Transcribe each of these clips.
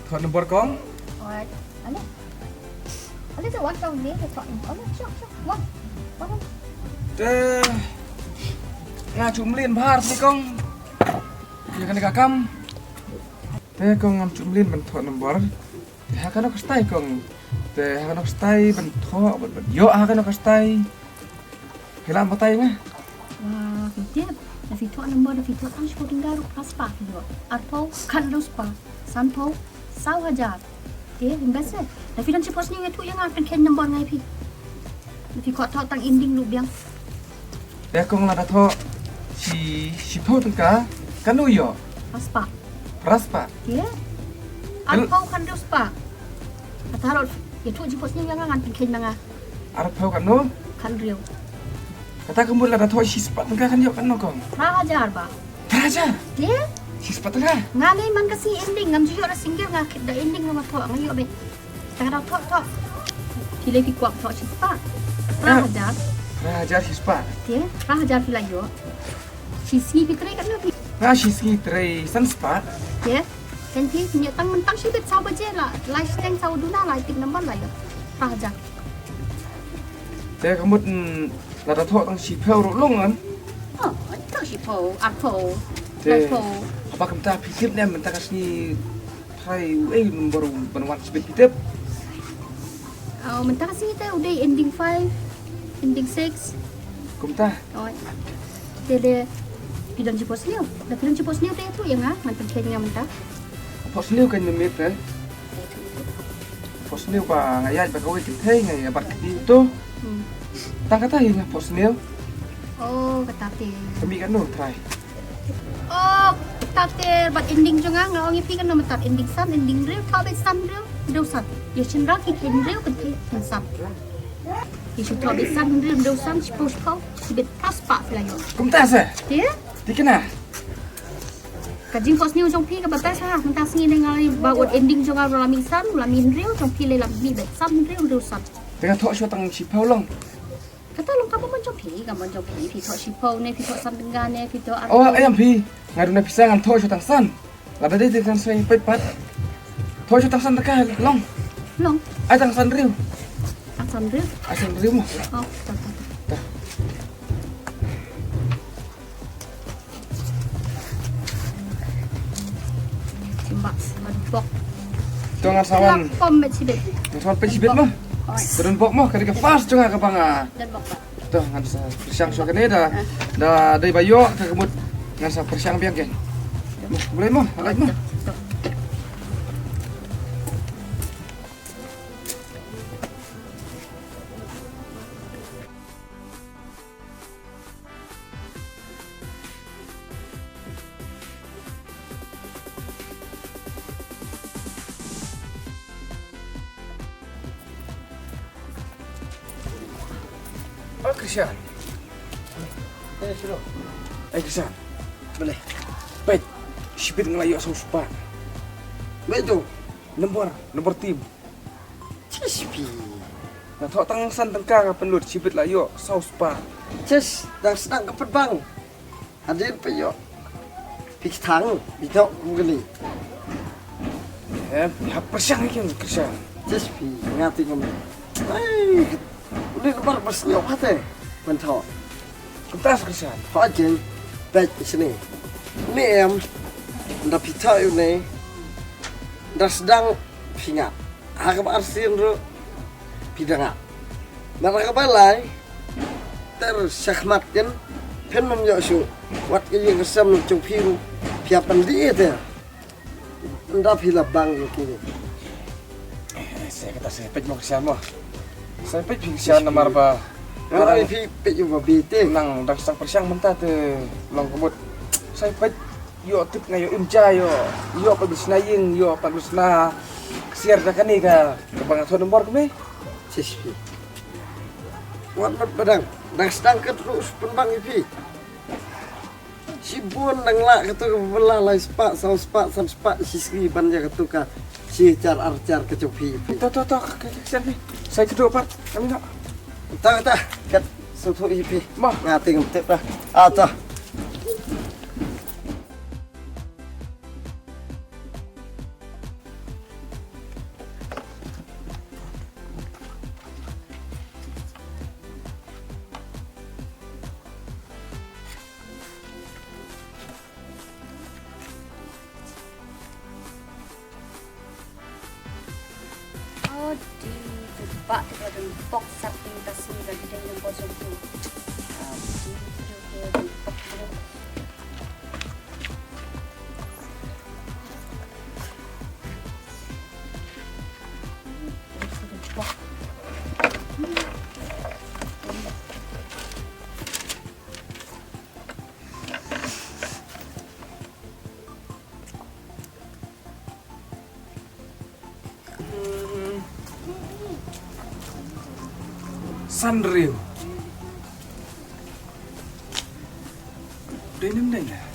Thọ nomor kong. Alright. Ada tu one tahun ni dia thọ. Cok. One. Teh. Nga chum lin bahar ni kong. Ya kan kakam. Teh kong ngam chum lin ban thọ nomor. Teh kan ok stai kong. Teh kan ok stai ban thọ ban yo kan ok stai. Hilang patai ngah. Wah, fitip. Na fito nomor na fito ang shooting garu paspa dulu. Arpo kalus pa. Sanpo 20,000. Dia invest. Na filan si pos ni itu yang akan ken nomor ngai pi. Na fi kau tahu tang ending lu biang. Teh kong lada thọ si phau tengka kan yo. Paspa. Raspa. Dia. Arpo kalus pa. Atarot itu si pos ni yang akan ken nanga. Arab phau kan no. Kan riu. Kata kamu lada thọ si spat tengka kan yo kan no kong. 20,000 ba. Raja. Dia. Si spat tengka. Ngalay man kasi ending ngam siyo ra single nga kit da ending nga matho ngayo be. Tara tho. Pile pi kwak tho sispa. Rahajar. Raja si spat. Dia rahajar pila yo. Sisi pitre kan pi. Nga si ski tray san spat. Dia kan pi punya tang mentang sibet saw baje la. Life stang saw duna la tik number la yo. Rahajar. Teh kamu lada thọ tang si phau ro long an. Oh, tho si po, po. Teh Po. apa kamu tak pikir ni mentang kasih hai baru banwan sibet kita. Oh, mentang kasi ta udah ending 5, ending 6. Kamu tak Oh. Dia pidan jipos niyo. Da pidan jipos niyo tu yang mantan kenya mentang. pos liu kan memit eh. Pos liu ba ngayat ba kawai kita ngai abat itu. Tang kata yang pos liu. Oh, katate. Kami kan no try. Oh, katate bat ending jo nga ngi pi kan no matat ending san ending real tabe san real do san. Ye chin ra ki ken real kan ken san. Ye chu tabe san real do san spos ko sibet paspa la yo. Kamu tak sah? Dia Dikena. kajing pos niyo jong pi ka batas ha mentang singi ngai ba wat ending jo nga la mi san la min real jong pi le la mi bet san real do san. Dengan thọ cho tang si phau long. Kata long kamu man jong pi ka man jong pi pi tho si po ne pi tho san dengan ne pi tho Oh, ayam pi. Ngadu na pisang an thọ cho tang san. Lada dei dengan swing pepat. Thọ cho tang san taka long. long Ai tang san riu. san real. Ai san riu mo. Oh, tak. Simbak, bok. Tong sawan. Pom bet sibet. Sawan pe sibet mo. Turun bok mo kadika fast jonga ka banga. Dan bok. Tuh ngan sa persiang so kene da dai bayo ka kemut ngan sa persiang biang ken. Boleh mo, alai mo. Oh, Christian. Suruh. Christian. Boleh. Baik. Sibit ngelayo sa uspa. Baik tu. Nomor tim. Cispi. Nah, thọ tang san tangka ka penlut sibit layo sa uspa. Cis. Dah sedang kepet bang. Hadir peyo. Pik tang. Bitok mungkin. Ya persiang iki Christian. Cispi. Ngati ngom. Ay. Udah lebar bersenyum hati. Mentau. Kentas Christian. Hajen. Baik di sini. Ini em. Dah pita ini. Dah sedang pingat. Harap arsin ru. Pidanga. Mereka balai. Tersakmat kan. Pen memjauh wat kaya kesam nucung piru. Piapan dia tu. Dah pilih bang kini. Saya kata saya pej mo Christian mo. Saya pej Christian namar ba. Orang ini peju babite. Nang dak sang persiang mentah te long kemut. Saya pej yo tip ngayo imja yo. Yo pa bisna ying yo pa bisna siar da kani ka bang thon nomor kami. Cispi. Wat pedang. Dah sedang terus penbang ipi. Si buan nang la ketu belalai spak sau spak sam spak sisri banja ketu ka si car arcar kecupi. Tok Christian pi. Saya kedua part kami nak. Ta kat soto ipi. Mah Ngati ngtep dah. Ah ta. Oh, di tempat ada box samping tasnya dari nombor 1. Sanrio. Denim lah.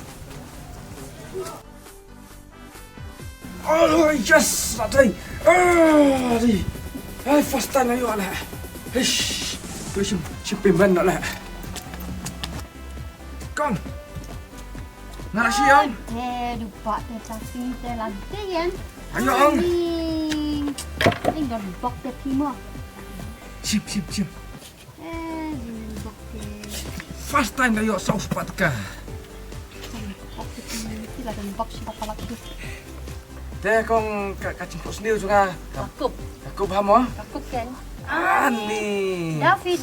Oh yes, tadi. Di. Hai fast time ayo lah. Hish. Tu cipiman nak lah. Kong. Nak siang. Lupa tapi lagi kan. Ayo Ong. Ini dah box dia prima. Sip. Box Fast time ayo saus patka. dia ada box apa lagi? Teh kong kacang pos sendiri juga. Kakup. Aku paham ah. Kakup kan. Ani. David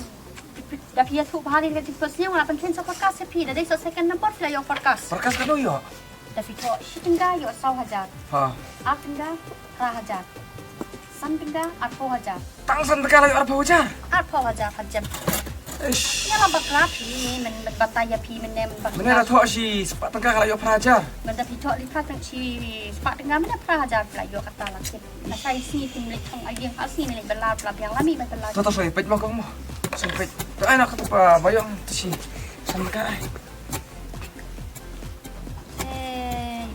ya tu hari kecil pasnya wala penting sa podcast pi dah so second number fly your podcast. Perkas kanu yo. David to shitinga yo 1,000. Ha. Atinga 3,000. Sampinga 4,000. Tangsan tekala yo arba wajar. 4,000 hajam. Ish. Ya lah bakla pi men bataya pi men nem bakla. Mana dah thok si sepak tengah kalau yo pelajar. Men David to lipat tang chi sepak tengah men 4,000 fly yo kata lagi. Nah saya si tim lek thang ayang asli ni belar yang lami belar. Tahu saya pet makang mo. Sempit. Tu ay nak pa bayang tu si samka ay.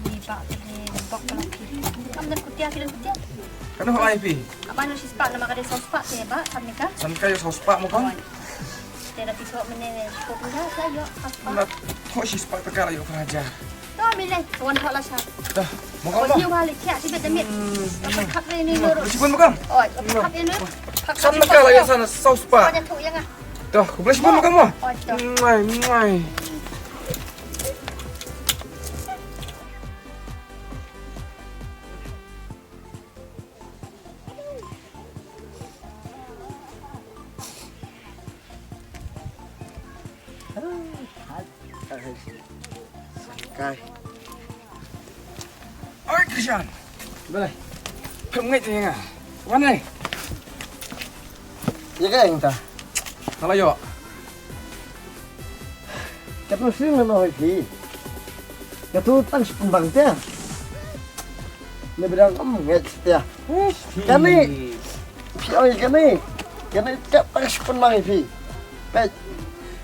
Ni pak ni bakla pi. Kamu dah kutia kilan kutia. Kanu ho ay pi. Apa nu si sepak nama kada sepak te ba samika. Samka yo saus pak mo kang. Dia dah pisau menene cukup dah saya apa. Nak thok si sepak tengah yo pelajar. Dah milih tuan hok lah sah. Dah, mo Kau kang mo. siu balik ya sibet demit. Apa kak ni lurus. Sipun mo kang. Oh, kak ni lurus. Samka lah yo sana saus pak. Banyak tu yang ah. Dah, aku boleh sipun mo kang mo. Oh, dah. Mai. Kai. Oi, Christian. Boleh. Không ngay thì à. Quán này. Ya kan ta. Kalau yo. Kat nu sing na hoy pi. Ka tu tang sepembang dia. Ne bidang nget dia. Kami pi oi kami. Kami kat tang sepembang pi. Pet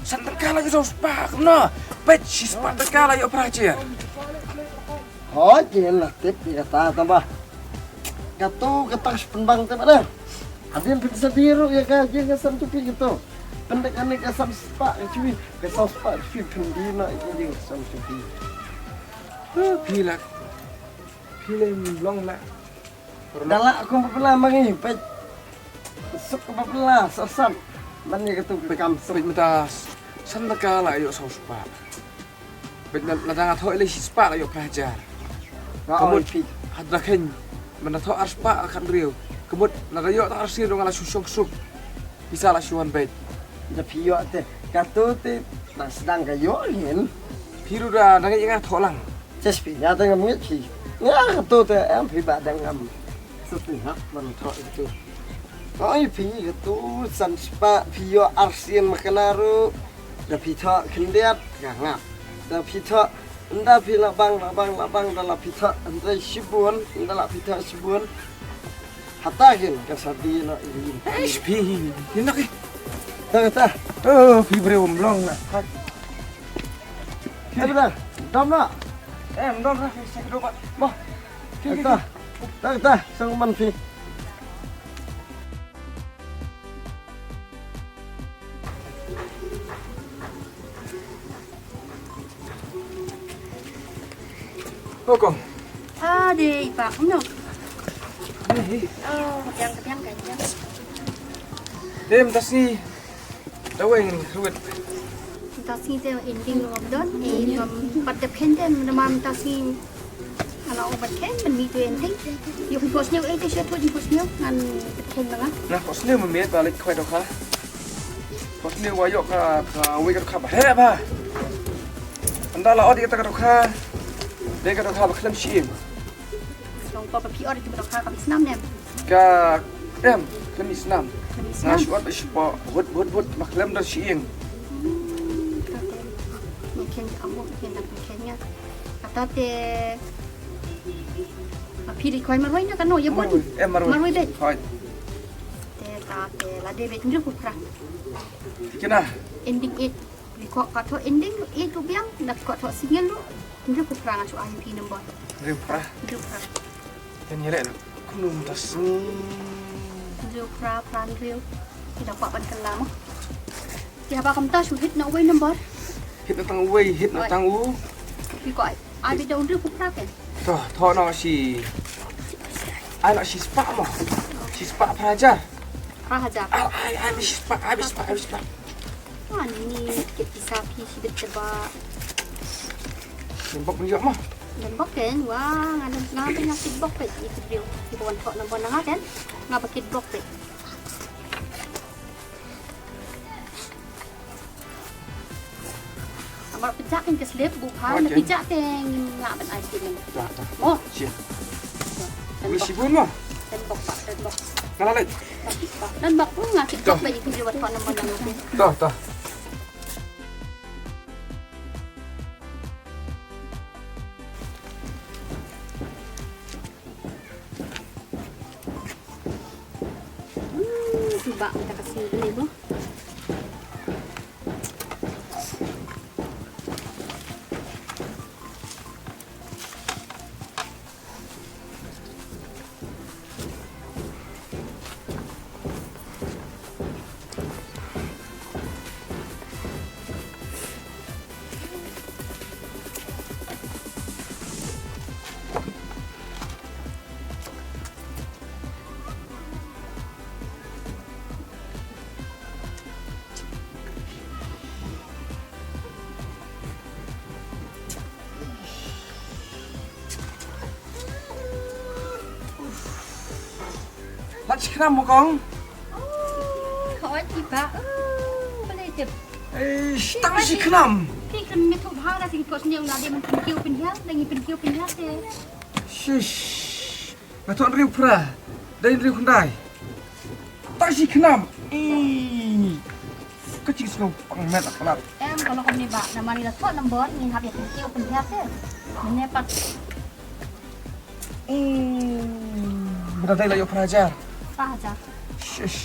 Santan kala yo saus pak no. Pet si sepak tengah yo pelajar. ho jen lah tip ya ta tambah. Ka tu ka tang sepembang te mana. Adin pizza biru ya ka je ka sam tu pi gitu. Pendek ane ka sam spa cuy. Ka sam spa cuy pendina je sam tu pi. Pila. Pila long lah. Dala aku bebelah mangi pet. Suk ke bebelah sasam. Mani ka tu bekam Sabit metas. Santan kala yo saus pak. Bet ladang atho ile si sepak yo pelajar. Kamu pi. Hadra ken. Menatho ars pak akan riu. Kemud narayo tak arsir dong ala susong sup. Bisa lah suan bet. Da piyo te. Ka tu te na sedang ka yo hin. Piru dah nangai ingat tholang. Just pi ya dengan mit pi. Ya ka tu te am pi ba dang am. Sutu ha man tho itu. Oi pi ka tu san spa piyo arsian makanaru. Da pi tho kendiat ka ngap. Da pi tho nda pi labang dalam pi tho ndai sibun ndala pi tho sibun. Hatahin ka sabi na ini. Ish pi. Ini ke? Ta. Oh, pi breum long lah. Eh benar. Dam nak. Dong lah. Saya kedopat. Bah. Ta. Sang man pi. Kong. Adik, Pak. No. Eh, Oh, kepiang kayaknya. dem tas ni. Taweng ruwet. Kita sih tu ending Ramadan, pada pendek nama kita sih. Kalau เราบัดเคนมันมีตัวเองทิ้งอยู่ที่โพสต์นิวที่เชื่อทั่วที่โพสต์นิวงานบัดเคนบ้าง Nah, kos ni memit balik kau itu kah? Kos ni wayok kah wei kau kah bahaya bah. Anda lah odi kata kau kah. Dia kau kah bakal siim. ลองปอปพี่ออดจะมาดอกคากับสนามเนี่ย Kah kami senam. มีส Nah, นาม syuat bersiapa hut bakal dah siim. มีเคนจะเอาหมดเคนดังเคนเนี่ยแต่พี่ดีคอยมาไว้นะกันหน่อยยังบ่น Marui. Marui bet. Hai. แต่ละเดวิดเรื่องพุทธะ Kena. ending it di kok katho ending itu biang dak kok tho single lu รื่องพุทธะngasu IMP nombor Riu prah. เรื่องพระ Yang nyelek tu. Kunum tas ni. เรื่องพระพรานเรื่องที่เราปะบันกันแล้วมั้งที่เราปะคำต้าชูฮิตนะไว้ nombor Hit datang wei, hit datang u. พี่ก่อยไอไปโดนเรื่องพุทธะเป็น Toh nak si. Ai nak si spa mah. Si spa pelajar. พระหาจัก Ai si spa, habis spa. ว่านี่เก็บพิซซ่าพี่ชีวิตจะบ้า Nampak menjawab mah. dan boken wah ngana penyakit bokek itu dia di bawah tok nombor nang kan ngapa kit bokek Amar pijak kan keslep bukan na pijak teng ngak ban ai tin Dah. oh Siap. dan Wei bok si pun mah. dan bok pak dan bok Kalau lagi. dan bok pun ngak kit bokek itu di bawah tok nombor nang kan Dah. coba kita kasih ini bu Nak kenapa mo kong? khói thì bà bên đây chụp Tak si kenam. พี่กันไม่ถูกพาแล้วสิ่งโพสต์เนี่ยนะเดี๋ยวมันเป็นคิวเป็นแฮกได้ยินเป็นคิวเป็นแฮกเลย Shish. Ngatuk riu prah. Dan riu kendai. Tak si kenam. Kecil semua pangmet nak kelat. Em kalau kamu nih Pak, nama ni lah tuan nombor ni habis kecil penjat deh. Ini Pak, Berdadai lah yo pelajar. Pak aja. Shish.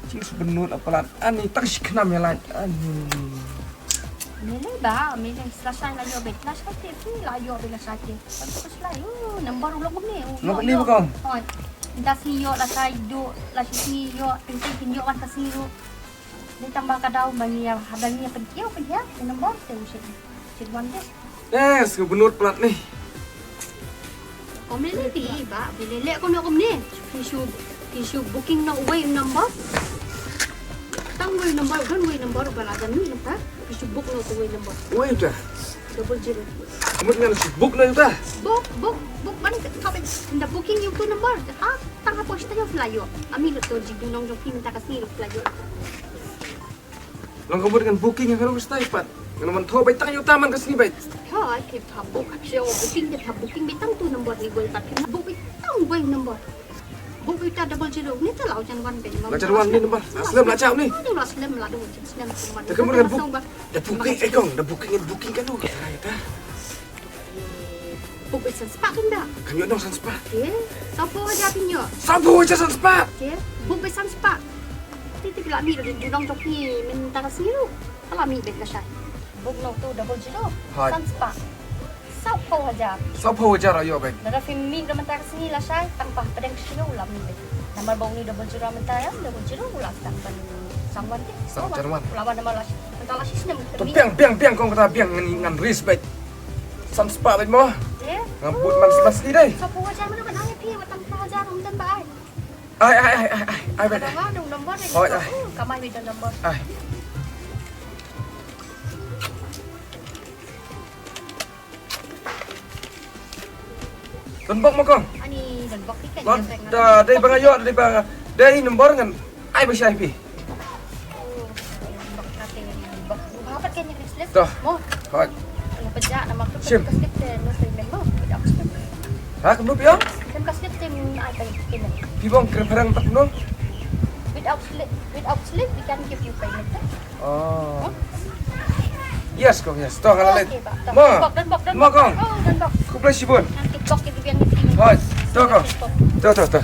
Cik sebenut apalan. Ani tak si kenam yang lain. Ini Pak, ini selesai lah yo bet. Selesai tu lah yo bet selesai. Untuk selesai. Nombor ulang kamu ni. Nombor ni bukan? Oh, dah si yo lah saya duduk, lah si yo penting yo kan kasi yo. Dia tambah kadau bagi yang hadangnya penkiu penjat nombor tu cik wan deh. Yes, kebenut pelat ni. Kami ni ti, Pak. Bila lek kau nak kami ni. Isu booking nak way number. Tang way number kan way number baladan ni nampak. Isu book nak way number. Wei dah. 00. Kamu dengan sibuk lah dah. Book mana kau dah booking yung tu number. Tang apa kita yo flyer. Ami lu tu jidu nong jong minta kasih lu flyer. Lang kamu dengan booking yang kalau mesti dapat. Kalau man thau bai tang yo taman ke sini bai. Ha, kita book siya booking kita booking bitang tu number ni way tapi book bitang way number. Book kita 00 ni terlalu jangan wan ben. Belajar wan ni nombor. Aslam belajar ni. Ni lah Islam lah dong Islam cuma. Dah kamu dengan dah booking kong, dah booking kan tu. Dah. Book bisa sepak kan dah. Kami ada san spa. Okay. Siapa aja pinyo? Sabu aja san spa. Okay. Book bisa sepak. Titi pula mi dah dudong joki minta kasih lu. Kalau mi bet kasih. Book no tu 00. Hai. San sepak. Siapa aja. Sabu aja rayo bai. Dah film mi dah minta kasih lah saya tanpa pedang siu lah mi bet. Nama bau ni 00 minta ya 00 ulah tanpa sangwan ke. Sangwan. Lawan nama lah. Minta lah sistem. Tu piang kong kata piang ngan ris bai. San spa bai mo. Eh. Ngambut man sini deh. Siapa aja mana kan ayah pi tanpa aja rumah baik. Ai bai. Ada apa nombor ni? Oh, kamai beda nombor. Ai. Tembok makong. Ani dan bok tiket Kau dah dari bang ayo dari nombor kan. Ai bersih pi. Bok kate bok. Apa kan yang slip? Dah. Mo. Hot. Yang pejak nama tu Sim. slip no payment mo. Pejak slip. Ha kenu pion? Kan slip tim ai payment. Pi bong kerang tak nun. Without slip we can give you payment. Oh. Yes kong yes. Toh kalau lain. Mo. Mo. Dan bok. Mo kong. Oh, dan bok. Ku play sibun. Nanti bok itu yang ni. Hot. Toh kong. Toh.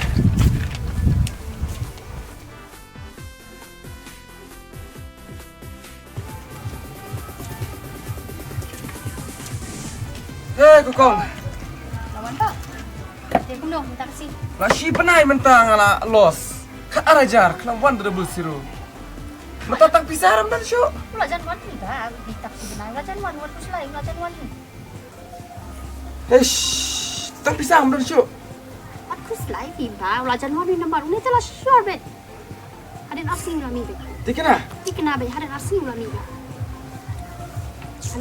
Hei kong. Lawan tak? Dia kuno minta kasih. Lah si penai mentang ala los. Ka arajar kelawan double zero. Mata tak pisaram dan syuk. Belajar wan ni dah. Kita benar belajar wan tu selain belajar wan ni. Eish, tak pisaram dan syuk. Aku selain dah belajar wan ni nombor ni telah sure bet. Ada asing lah mi bet. Dikena. Tikna bet ada asing lah mi bet.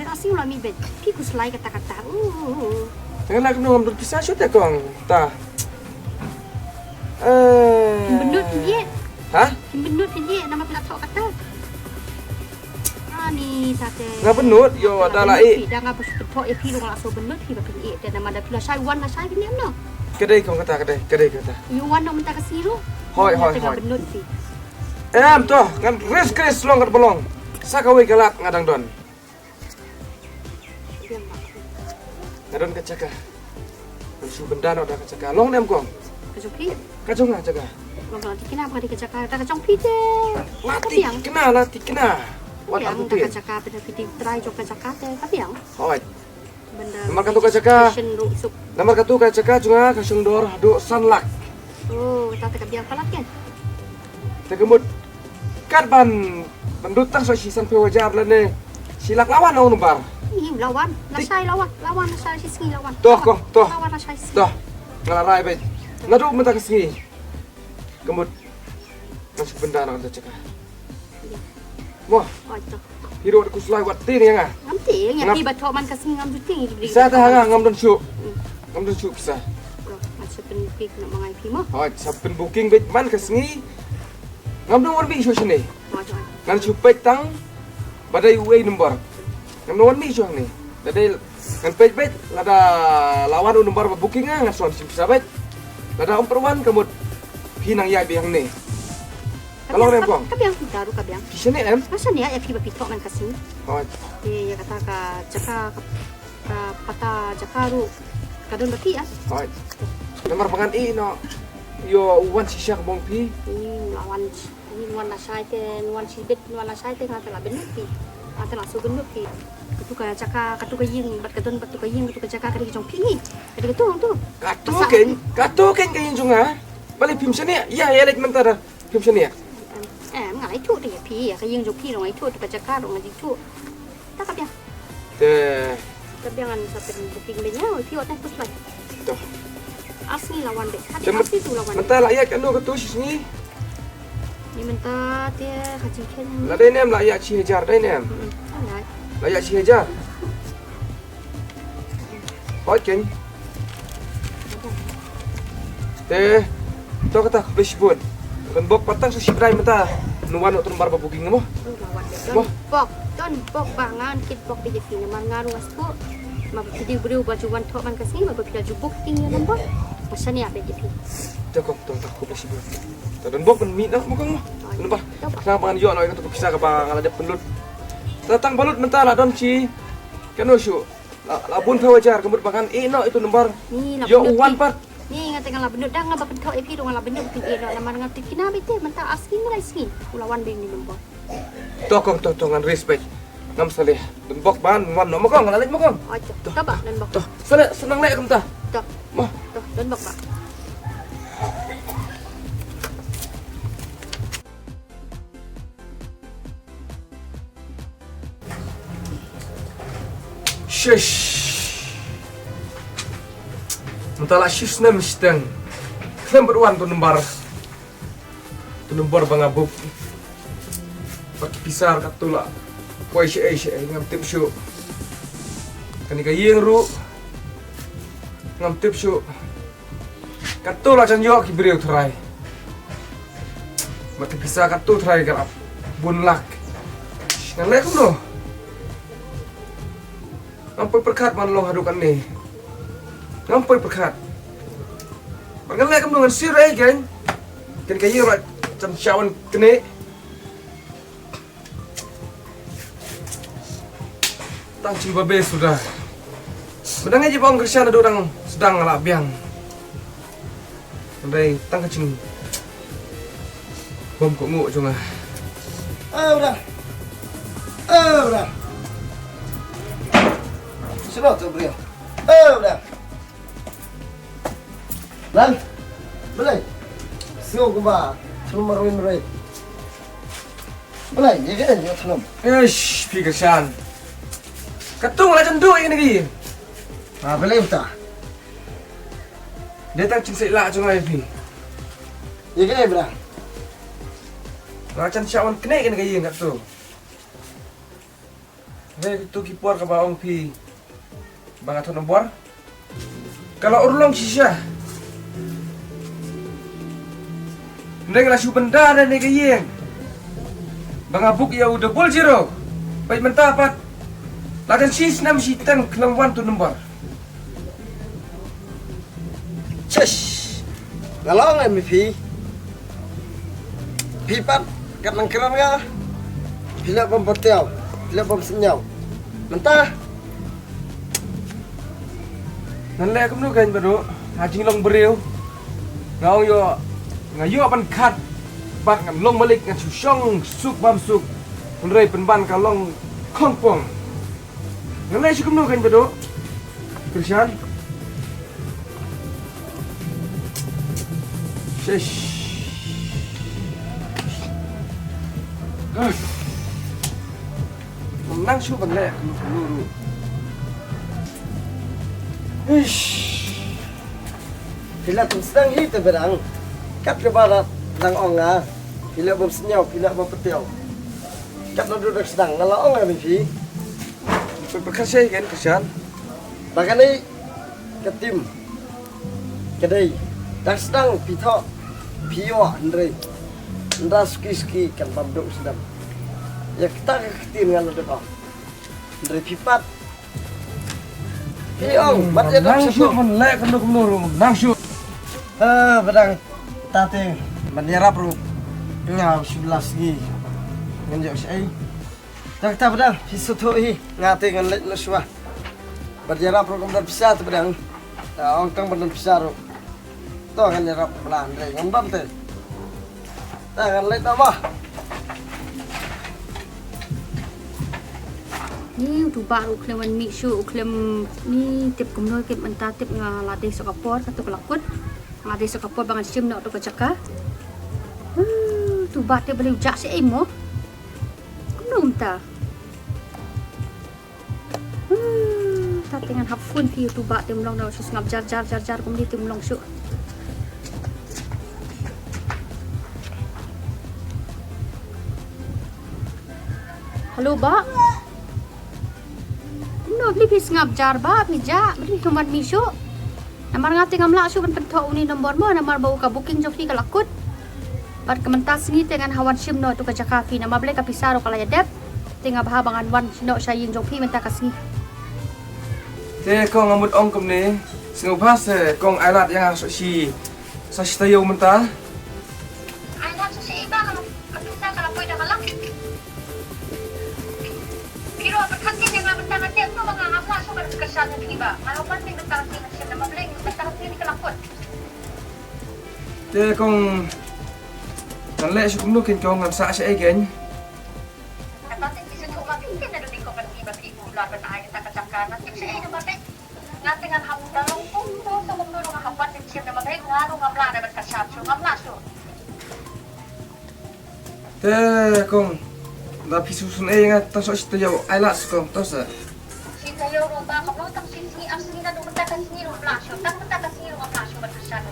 Ada asing lah mi bet. Piku selain kata-kata. Dengan nak nunggu berpisah syuk tak kong. Ta. Benut dia. Hah? Benut dia nama pula tahu kata. Ni tate. Ngapa benut? Yo ada lah Dah ngapa betul epi lu langsung benut pi bapak ni. Dan nama ada pula saya wan lah saya ni no. Kedai kong kata kedai kata. You wan nak minta kasih lu. Hoi. Benut pi. Toh kan kris long kat bolong. Sakawi galak ngadang don. Ngadon kacaka. Su benda no dah kacaka. Long nem kong. Kejupi. Kacung ngah jaga. Kalau nanti kenapa di kecakar, tak kacang pide. Lati kena, lati kena. Wat Yang aku tak pin. kecakar, benda pide try jok kecakar teh. Tapi yang Hoi. benda. Nomor kartu kecakar. Sup. Nomor kartu kacaka juga kasung dor hadu sanlak. Oh, tak tak biang palat kan? Tekemut kat ban pendutang so sisan pe wajar lene. Silak lawan au numbar. Ini lawan, lasai lawan lasai sisi lawan. Toh kong, toh. Lawan lasai sisi. Toh. Ngalarai baik. Ngadu mentak kesengi. Kemut masuk benda nak kacaka. Wah, Oh, itu. hidup aku sulai wat tin yang ah. Ngamti, yang pi batok man kasih ngam juting. Bisa dah ngam don syuk. Ngam don syuk bisa. Macam penpik nak mangai pi mah. Hoi, saben booking bet man kesengi. Ngam don wan bi syuk sini. Macam. Ngan supek tang badai UA nombor. Ngam don wan bi syuk ni. Jadi ngan page lada lawan nombor booking ah ngan suan sim sabet. Lada perwan kemut hinang yai biang ni. Kalau rem kong. Kabiang daru kabiang. Kisah ni em. Masa ni ya pi bapitok man kasih. Hoi. Ya kata ka jaka ka pata jakaru kadon bati ah. Hoi. Nomor pangan i no. Yo wan sisya bong pi. Ini lawan nasai te lawan sibet lawan nasai te ngata la benut pi. Ngata la so benut pi. Katu ka jaka katu ka ying bat kadon batu ka ying katu ka jaka kadi jong pi ni. Kadi tu tu. Katu ken kayin junga. Balik pim sini ya ya lek mentara pim sini ya. Ngai tu dia pi ya ka ying jong pi ngai tu ka jaka ngai tu. Tak kabiang. Teh. Kabiangan sa pen booking benya pi wat tu slai. Toh. Asli lawan dek. Hadi asli tu lawan. Mentah layak kan lo ketu sini. Ni mentah dia kacing ken. Lah dai nem layak ci hajar dai nem. Alai. Layak ci hajar. Hoi ken. Teh. Toh kata besbun. Ben bok patang so sibrai mentah. Nuwan untuk lembar booking mo. Lawan dek. Don bok bangan kit bok di sini man ngaru aspo. Ma pidi beriu baju wan tok man kasih ma pidi jubuk tinggi nombor. Masa ni apa jadi? Toh kok toh tak ko besbun. Toh ben bok ben mi nak mo kang mo. Kenapa? Kenapa pangan yo lah untuk bisa ke bang ala de penlut. Datang balut mentah lah don ci. Kanu syu. Labun pe wajar kemut pangan no itu nomor. Ni lah. Yo uwan part. Ni ngata ngala benut dah ngapa pentok epi dong ngala benut pi era laman ngati kina bete mentah asli ni sini. Ulawan beng ni nombor. Toh kong toh ngan respect. Ngam salih. Ben bok ban wan no mo kong ngalalit mo kong. Oh, coba dan bok. Toh salih senang lek kemtah. Toh. Mah. Toh dan bok pak. Shish. Mentala shish nem steng. Klem berwan tu nomor. Tu nomor bangabuk. Pakai pisar katula. Koi si ngam tip syu. Kani ka yeng ru. Ngam tip syu. Katu lah jangan yok kibrio terai. Mati bisa katu terai galap bunlak. Ngalai kum no. Ngampai perkat man long hadukan ni. Ngampai perkat. Ngalai kum no ngan sirai kan. Kan kayu lah jam syawan kene. Tang cing babe sudah. Bedang aja bang kerja ada orang sedang ngalap biang. Đây tăng cái chừng bom của ngộ chung à. Udah. Udah. Sudah tuh beliau. Udah. Lan. Belai. Siu gua. Thum maruin roi. Belai, ye kan yo thum. Eish, pi kerjaan. Ketung lah cendu ini lagi. Ah, belai utah. Dia tang cing sila chung ai pi. Ye kan bra. Racan syawan kene kan kayu enggak tu. Hei tu kipor ke bawang pi. Bang atau nombor. Kalau urlong sisa. Neng lah benda dan ni kayu. Bang abuk ya udah bol jiro. Baik mentah apa? Ladan sis nam sitan kelamwan tu nombor. Chesh. Galong em pi. Pipat kat nangkeran ga. Pila bom potel. Pila bom senyau. Mentah. Nanle kum nu kan baru. Hajing long beriu. Ngau yo ngayu apan khat. Bak ngam long malik ngan susong suk bam suk. Unrei penban kalong kongpong. Nanle kum nu kan baru. Krishan. Shesh. Menang su ban lek lu. Ish. Pila tu sedang itu berang. Kat ke barat dang onga. Pila bom senyau, pila bom petel. Kat lo duduk sedang ngala onga pi. Berkasih kan Krishan. Bahkan ni ketim. Kedai. Dah sedang pito. Pio Andre. Nda ski kan babduk sedang. Ya kita ketin dengan lo depan. Andre pipat. Piong, mat ya dah Menang su ban lek kan kum nu. Menang su. Bedang tate menyerap ru ngau 11 gi ngenjok sei tak ta bedang pisutu hi ngate ngan lek no suah berjarap ru kemudian bisa tu bedang ong tang benar bisa ru to kan nyerap belan re ngembam te ta kan lek ta bah Ni tu baru klem mi syu klem ni tip kumno kip mentah tip ngalade sokapor katu kelakut. Ngalade sokapor bangan sim nak tu kacaka. Tu bate beli ujak si emo. Kumno mentah. Ta dengan hapun pi tu bate mlong dah sus ngap jar kum di tim mlong syu. Halo, Ba. No, beli pis ngap jar ba pija, beli nomor misu. Namar ngati ngam laksu kan pentok uni nombor mo, namar bau ka booking joki ka lakut. Bar kementas ni dengan hawan sim no tu ka jakafi, namar beli ka pisaro kala ya dep. Tinga baha bangan wan no sayin joki menta kasih. Te kong ngamut ong kum ni. Sengupas kong alat yang asok si sa stayo mentah. Alat sa iba ka kapisa ka lapoy da kalak. Pero pagkati nga benta ngati ano mga ngapla so kan kasya ng iba. Malapan din benta ngati na siya na mabling benta ngati ni kalakot. Te kong nanle su kum nu kin kong ngam sa si ai gen. Kapatid kasi ito mabitin na doon ko kan iba tipo laban na ay takataka na tipsi ay nabatay. Ngati nga hamdang kung sa mundo nga hapat din siya na mabling ngano ngamla na kasya so ngamla so. Te kong da pisusun ai nga ta so stayo alat su kong to sa. Sita yo ro ba kaplo tang sini asli na doon ta kasi ni ro flash tang ta kasi ro flash ba kasya no.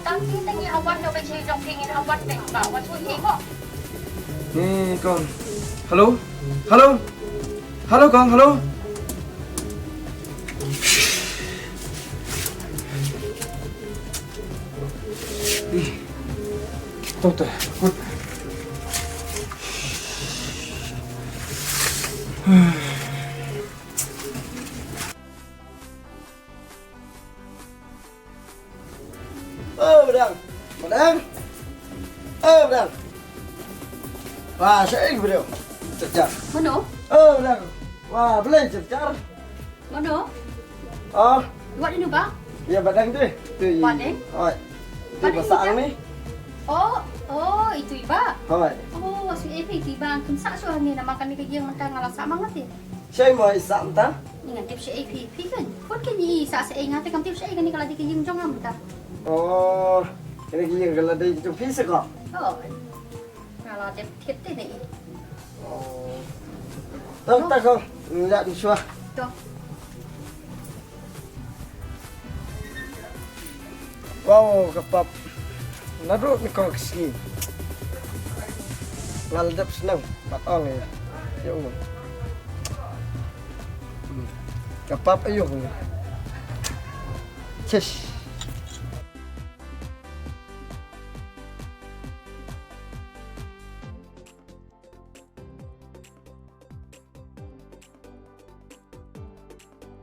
Tang sita ni awan do ba siya jong pingin awan din ba wan so mo. Ni kong. Halo? Halo? Halo kong, halo? Tuh teh, kut. Bedang. Bedang. Bedang. Wah, saya beliau. Cecar. Mano? Bedang. Wah, boleh cecar. Mano? Oh, Buat ini ba? ya bedang tu. Tu. Bedang? Hoi. Tu Bedang pasang ni, ni. Oh, itu iba. Hoi. Oh, si Epi tiba kun sa so ni na makan ni kayang mentang ngala sa mangat eh. Saya mau isam ta? Ni ngan tip si Epi kan. Kun kini sa ingat kam tip si kan ni kala di kayang jong am ta. Oh, ini kira kalau ada itu visa kok. Oh. Ngala tip tip ni. Oh. Tahu tak kau? Enggak disuah. Tuh. Wow, kapap. Naruh ni kau kesini. Ngalap senang, patong ya. Yung. Kapap ayun. Chesh.